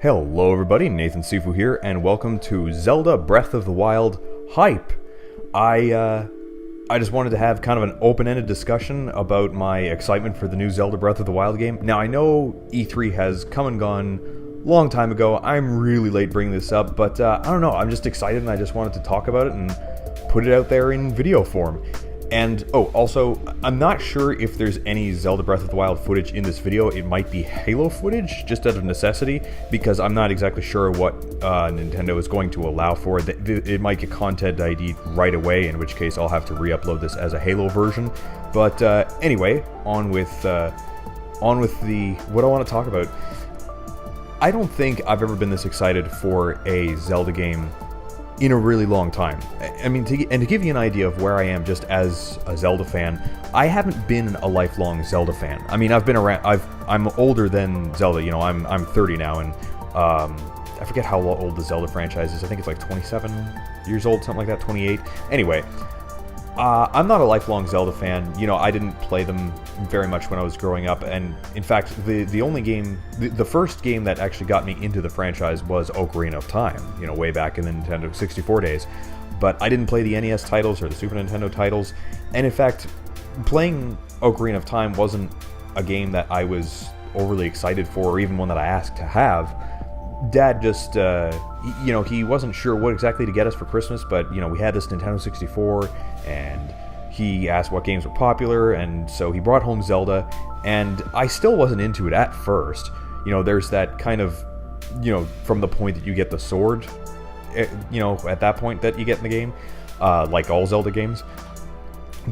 Hello everybody, Nathan Sifu here, and welcome to Zelda Breath of the Wild Hype. I just wanted to have kind of an open-ended discussion about my excitement for the new Zelda Breath of the Wild game. Now, I know E3 has come and gone a long time ago. I'm really late bringing this up, but I don't know, I'm just excited and I just wanted to talk about it and put it out there in video form. And, also, I'm not sure if there's any Zelda Breath of the Wild footage in this video. It might be Halo footage, just out of necessity, because I'm not exactly sure what Nintendo is going to allow for it. It might get content ID right away, in which case I'll have to re-upload this as a Halo version. But anyway, on with what I want to talk about. I don't think I've ever been this excited for a Zelda game in a really long time. I mean, to give you an idea of where I am just as a Zelda fan, I haven't been a lifelong Zelda fan. I mean, I've been around. I'm older than Zelda. You know, I'm 30 now, and I forget how old the Zelda franchise is. I think it's like 27 years old, something like that, 28. Anyway, I'm not a lifelong Zelda fan. You know, I didn't play them very much when I was growing up, and in fact, the only game, the first game that actually got me into the franchise was Ocarina of Time, you know, way back in the Nintendo 64 days. But I didn't play the NES titles or the Super Nintendo titles, and in fact, playing Ocarina of Time wasn't a game that I was overly excited for, or even one that I asked to have. Dad just, you know, he wasn't sure what exactly to get us for Christmas, but, you know, we had this Nintendo 64, and he asked what games were popular, and so he brought home Zelda, and I still wasn't into it at first. You know, there's that kind of, you know, from the point that you get the sword, you know, at that point that you get in the game, like all Zelda games.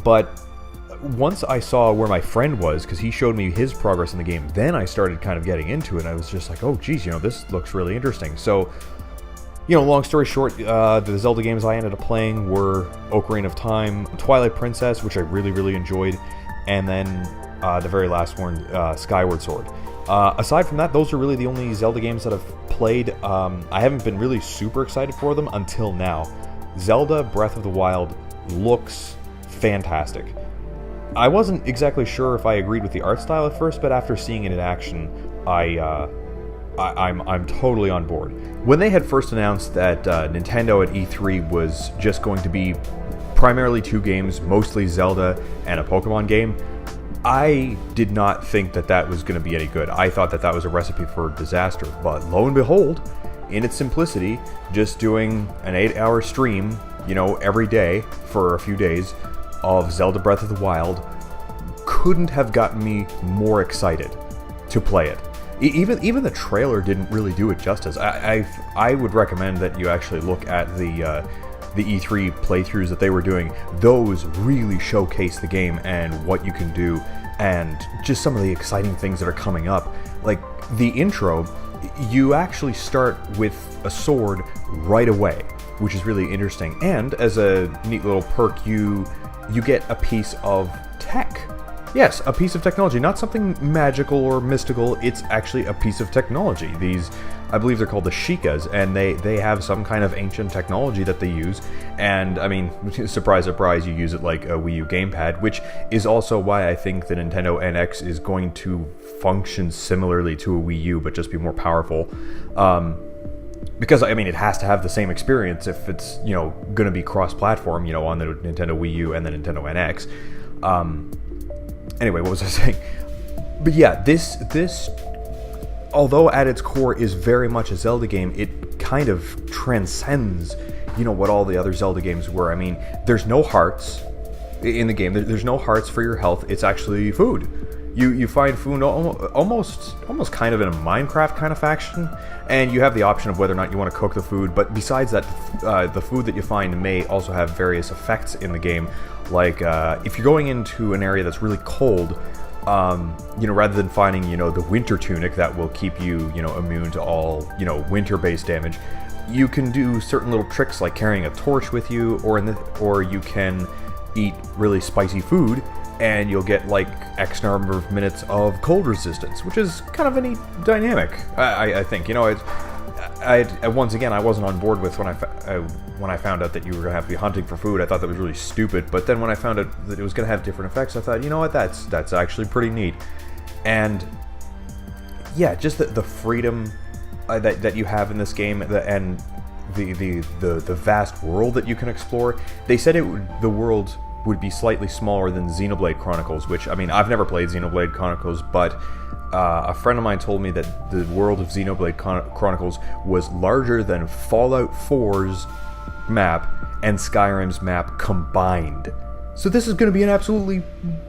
But once I saw where my friend was, because he showed me his progress in the game, then I started kind of getting into it, and I was just like, oh geez, you know, this looks really interesting. So, you know, long story short, the Zelda games I ended up playing were Ocarina of Time, Twilight Princess, which I really enjoyed, and then the very last one, Skyward Sword. Aside from that, those are really the only Zelda games that I've played. I haven't been really super excited for them until now. Zelda Breath of the Wild looks fantastic. I wasn't exactly sure if I agreed with the art style at first, but after seeing it in action, I'm totally on board. When they had first announced that Nintendo at E3 was just going to be primarily two games, mostly Zelda and a Pokemon game, I did not think that that was going to be any good. I thought that that was a recipe for disaster, but lo and behold, in its simplicity, just doing an 8-hour stream, you know, every day for a few days of Zelda Breath of the Wild couldn't have gotten me more excited to play it. Even the trailer didn't really do it justice. I would recommend that you actually look at the E3 playthroughs that they were doing. Those really showcase the game and what you can do, and just some of the exciting things that are coming up. Like the intro, you actually start with a sword right away, which is really interesting. And as a neat little perk, you get a piece of tech. Yes, a piece of technology, not something magical or mystical, it's actually a piece of technology. These, I believe they're called the Sheikahs, and they have some kind of ancient technology that they use, and I mean, surprise, surprise, you use it like a Wii U gamepad, which is also why I think the Nintendo NX is going to function similarly to a Wii U, but just be more powerful. Because, I mean, it has to have the same experience if it's, you know, going to be cross-platform, you know, on the Nintendo Wii U and the Nintendo NX. Anyway, what was I saying? But yeah, this, although at its core is very much a Zelda game, it kind of transcends, you know, what all the other Zelda games were. I mean, there's no hearts in the game. There's no hearts for your health. It's actually food. You find food almost kind of in a Minecraft kind of fashion, and you have the option of whether or not you want to cook the food. But besides that, the food that you find may also have various effects in the game. Like if you're going into an area that's really cold, you know, rather than finding, you know, the winter tunic that will keep you, you know, immune to all, you know, winter-based damage, you can do certain little tricks like carrying a torch with you, or you can eat really spicy food, and you'll get like X number of minutes of cold resistance, which is kind of a neat dynamic. I think, you know, once again, I wasn't on board with when I found out that you were going to have to be hunting for food. I thought that was really stupid, but then when I found out that it was going to have different effects, I thought, you know what, that's actually pretty neat. And yeah, just the freedom that you have in this game, and the vast world that you can explore. They said the world would be slightly smaller than Xenoblade Chronicles, which, I mean, I've never played Xenoblade Chronicles, but a friend of mine told me that the world of Xenoblade Chronicles was larger than Fallout 4's map and Skyrim's map combined. So this is going to be an absolutely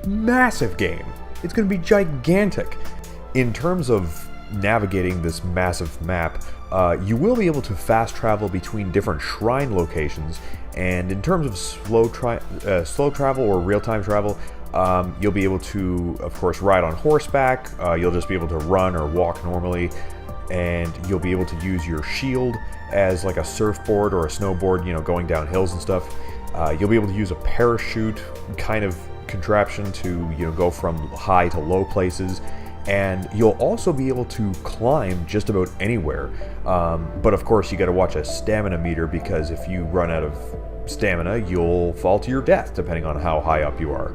massive game. It's going to be gigantic. In terms of navigating this massive map, you will be able to fast travel between different shrine locations, and in terms of slow travel or real-time travel, you'll be able to, of course, ride on horseback. You'll just be able to run or walk normally, and you'll be able to use your shield as like a surfboard or a snowboard, you know, going down hills and stuff. You'll be able to use a parachute kind of contraption to, you know, go from high to low places. And you'll also be able to climb just about anywhere. But of course, you got to watch a stamina meter, because if you run out of stamina, you'll fall to your death, depending on how high up you are.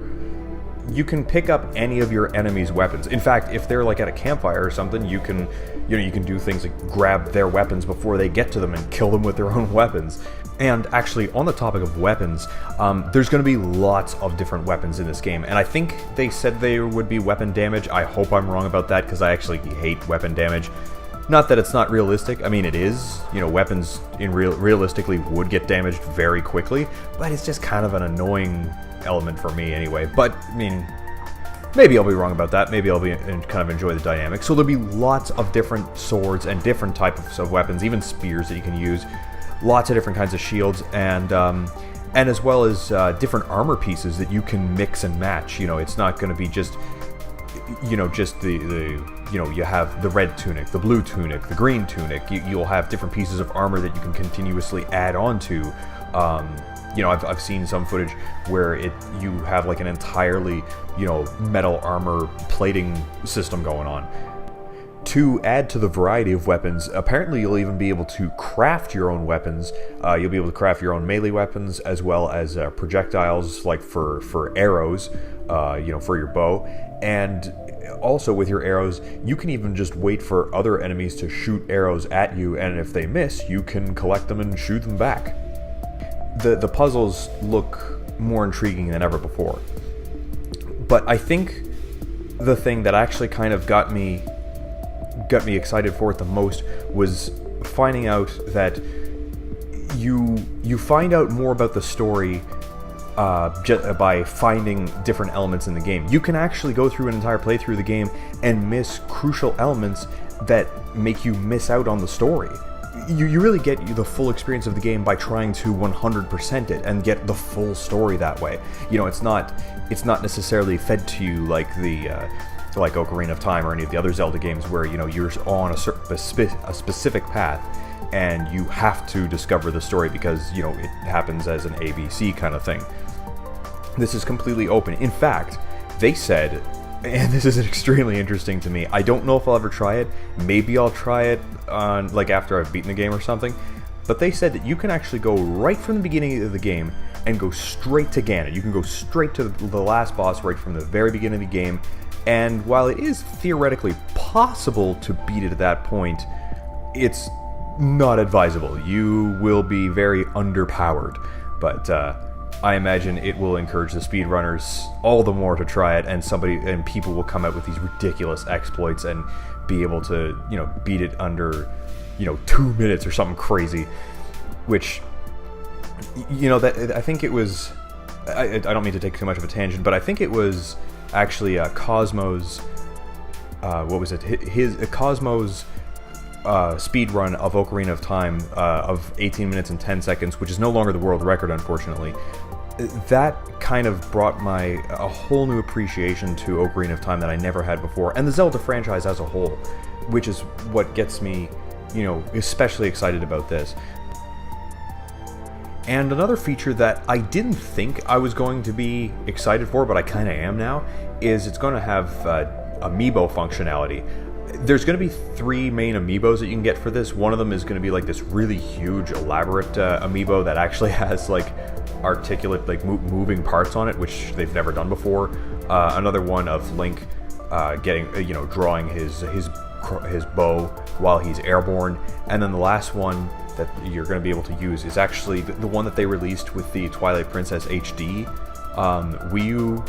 You can pick up any of your enemy's weapons. In fact, if they're like at a campfire or something, you can do things like grab their weapons before they get to them and kill them with their own weapons. And actually, on the topic of weapons, there's going to be lots of different weapons in this game, and I think they said there would be weapon damage. I hope I'm wrong about that, because I actually hate weapon damage. Not that it's not realistic. I mean, it is. You know, weapons realistically would get damaged very quickly, but it's just kind of an annoying element for me anyway. But, I mean, maybe I'll be wrong about that. Maybe I'll be kind of enjoy the dynamic. So there'll be lots of different swords and different types of weapons, even spears that you can use. Lots of different kinds of shields, and as well as different armor pieces that you can mix and match. You know, it's not going to be just, you know, just the you know, you have the red tunic, the blue tunic, the green tunic. You'll have different pieces of armor that you can continuously add on to. You know, I've seen some footage where you have like an entirely, you know, metal armor plating system going on. To add to the variety of weapons, apparently you'll even be able to craft your own weapons. You'll be able to craft your own melee weapons, as well as projectiles, like for arrows, you know, for your bow. And also with your arrows, you can even just wait for other enemies to shoot arrows at you, and if they miss, you can collect them and shoot them back. The puzzles look more intriguing than ever before. But I think the thing that actually kind of got me excited for it the most was finding out that you find out more about the story by finding different elements in the game. You can actually go through an entire playthrough of the game and miss crucial elements that make you miss out on the story. You really get the full experience of the game by trying to 100% it and get the full story that way. You know, it's not necessarily fed to you like like Ocarina of Time or any of the other Zelda games, where, you know, you're on a specific path and you have to discover the story because, you know, it happens as an ABC kind of thing. This is completely open. In fact, they said, and this is extremely interesting to me, I don't know if I'll ever try it. Maybe I'll try it on, like, after I've beaten the game or something. But they said that you can actually go right from the beginning of the game and go straight to Ganon. You can go straight to the last boss right from the very beginning of the game. And while it is theoretically possible to beat it at that point, it's not advisable. You will be very underpowered. But I imagine it will encourage the speedrunners all the more to try it, and people will come out with these ridiculous exploits and be able to, you know, beat it under, you know, 2 minutes or something crazy. Which, you know, that I think it was. I don't mean to take too much of a tangent, but I think it was actually Cosmo's. What was it? Cosmo's speed run of Ocarina of Time of 18 minutes and 10 seconds, which is no longer the world record, unfortunately. That kind of brought a whole new appreciation to Ocarina of Time that I never had before, and the Zelda franchise as a whole, which is what gets me, you know, especially excited about this. And another feature that I didn't think I was going to be excited for, but I kind of am now, is it's going to have Amiibo functionality. There's going to be 3 main Amiibos that you can get for this. One of them is going to be like this really huge, elaborate Amiibo that actually has like articulate, like moving parts on it, which they've never done before. Another one of Link getting, you know, drawing his his bow while he's airborne. And then the last one that you're going to be able to use is actually the one that they released with the Twilight Princess HD Wii U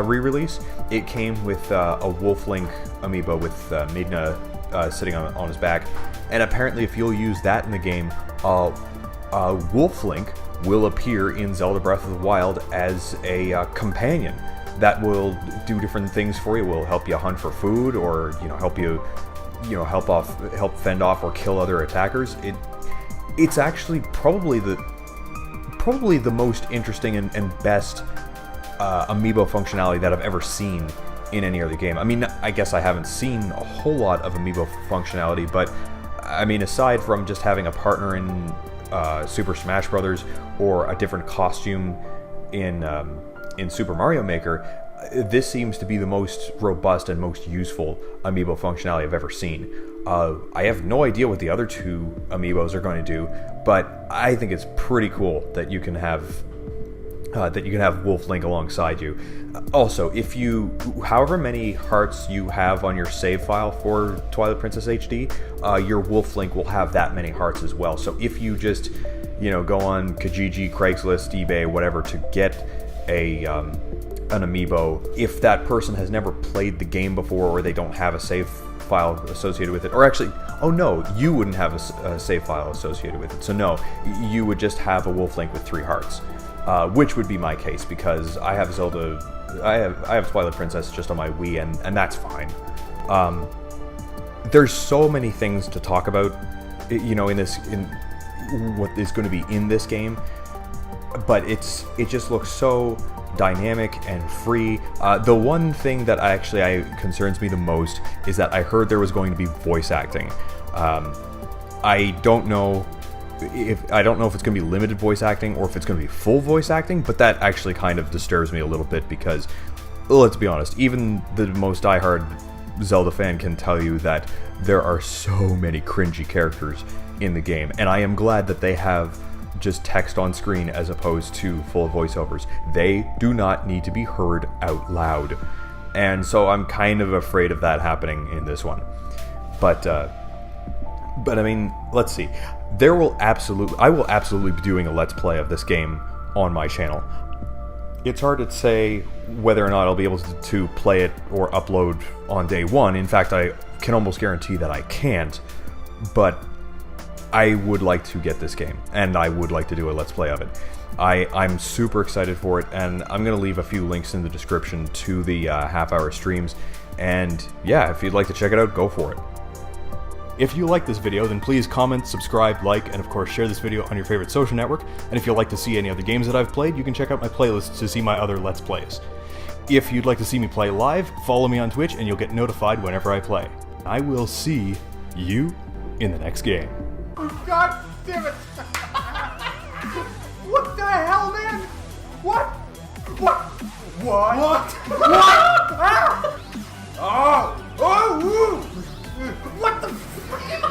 re-release. It came with a Wolf Link amiibo with Midna sitting on his back, and apparently if you'll use that in the game, Wolf Link will appear in Zelda Breath of the Wild as a companion that will do different things for you. Will help you hunt for food, or help you help fend off or kill other attackers. It's actually probably the most interesting and best amiibo functionality that I've ever seen in any other game. I mean, I guess I haven't seen a whole lot of amiibo functionality, but I mean, aside from just having a partner in Super Smash Bros. Or a different costume in Super Mario Maker, this seems to be the most robust and most useful amiibo functionality I've ever seen. I have no idea what the other two amiibos are going to do, but I think it's pretty cool that you can have Wolf Link alongside you. Also, however many hearts you have on your save file for Twilight Princess HD, your Wolf Link will have that many hearts as well. So if you just, go on Kijiji, Craigslist, eBay, whatever, to get an amiibo, if that person has never played the game before, or they don't have a save file associated with it, or actually, oh no, you wouldn't have a save file associated with it. So no, you would just have a Wolf Link with 3 hearts. Which would be my case, because I have I have Twilight Princess just on my Wii, and that's fine. There's so many things to talk about, in what is going to be in this game, but it just looks so dynamic and free. The one thing that concerns me the most is that I heard there was going to be voice acting. I don't know if it's going to be limited voice acting or if it's going to be full voice acting, but that actually kind of disturbs me a little bit, because let's be honest, even the most diehard Zelda fan can tell you that there are so many cringy characters in the game, and I am glad that they have just text on screen as opposed to full voiceovers. They do not need to be heard out loud, and so I'm kind of afraid of that happening in this one. But I mean, let's see. I will absolutely be doing a Let's Play of this game on my channel. It's hard to say whether or not I'll be able to play it or upload on day one. In fact, I can almost guarantee that I can't, but I would like to get this game, and I would like to do a Let's Play of it. I'm super excited for it, and I'm going to leave a few links in the description to the half-hour streams, and yeah, if you'd like to check it out, go for it. If you like this video, then please comment, subscribe, like, and of course share this video on your favorite social network, and if you'd like to see any other games that I've played, you can check out my playlist to see my other Let's Plays. If you'd like to see me play live, follow me on Twitch and you'll get notified whenever I play. I will see you in the next game. God damn it! What the hell, man? What? What? What? What? What? Ah! Oh! Oh! Woo! What the freaking